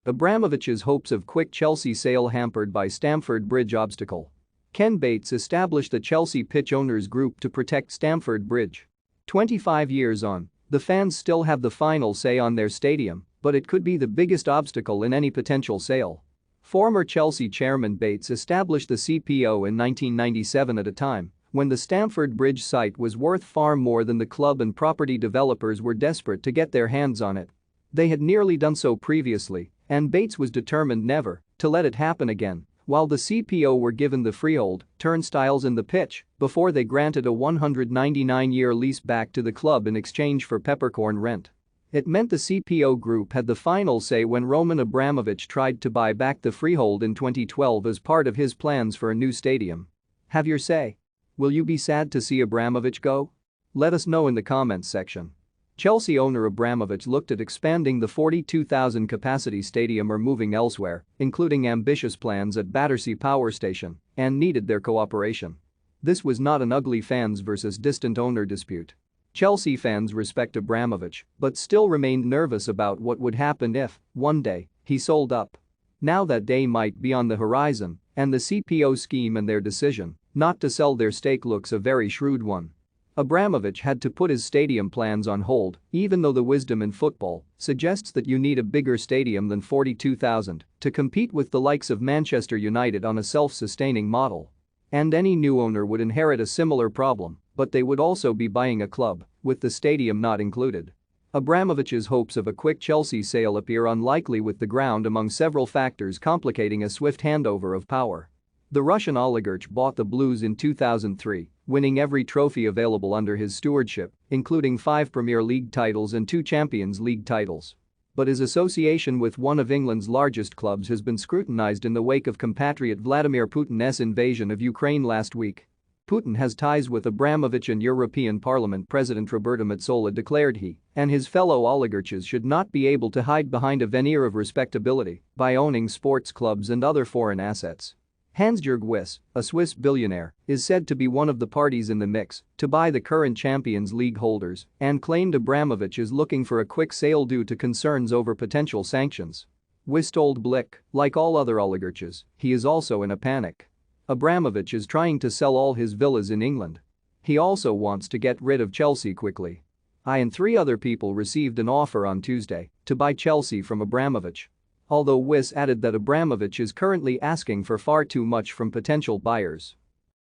Abramovich's hopes of quick Chelsea sale hampered by Stamford Bridge obstacle. Ken Bates established the Chelsea pitch owners group to protect Stamford Bridge. 25 years on, the fans still have the final say on their stadium, but it could be the biggest obstacle in any potential sale. Former Chelsea chairman Bates established the CPO in 1997 at a time when the Stamford Bridge site was worth far more than the club, and property developers were desperate to get their hands on it. They had nearly done so previously, and Bates was determined never to let it happen again, while the CPO were given the freehold, turnstiles and the pitch before they granted a 199-year lease back to the club in exchange for peppercorn rent. It meant the CPO group had the final say when Roman Abramovich tried to buy back the freehold in 2012 as part of his plans for a new stadium. Have your say. Will you be sad to see Abramovich go? Let us know in the comments section. Chelsea owner Abramovich looked at expanding the 42,000 capacity stadium or moving elsewhere, including ambitious plans at Battersea Power Station, and needed their cooperation. This was not an ugly fans versus distant owner dispute. Chelsea fans respect Abramovich but still remained nervous about what would happen if, one day, he sold up. Now that day might be on the horizon, and the CPO scheme and their decision not to sell their stake looks a very shrewd one. Abramovich had to put his stadium plans on hold, even though the wisdom in football suggests that you need a bigger stadium than 42,000 to compete with the likes of Manchester United on a self-sustaining model. And any new owner would inherit a similar problem, but they would also be buying a club, with the stadium not included. Abramovich's hopes of a quick Chelsea sale appear unlikely, with the ground among several factors complicating a swift handover of power. The Russian oligarch bought the Blues in 2003, winning every trophy available under his stewardship, including 5 Premier League titles and 2 Champions League titles. But his association with one of England's largest clubs has been scrutinized in the wake of compatriot Vladimir Putin's invasion of Ukraine last week. Putin has ties with Abramovich, and European Parliament President Roberta Metsola declared he and his fellow oligarchs should not be able to hide behind a veneer of respectability by owning sports clubs and other foreign assets. Hans-Jörg Wyss, a Swiss billionaire, is said to be one of the parties in the mix to buy the current Champions League holders and claimed Abramovich is looking for a quick sale due to concerns over potential sanctions. Wyss told Blick, like all other oligarchs, he is also in a panic. Abramovich is trying to sell all his villas in England. He also wants to get rid of Chelsea quickly. I and 3 other people received an offer on Tuesday to buy Chelsea from Abramovich. Although Wyss added that Abramovich is currently asking for far too much from potential buyers.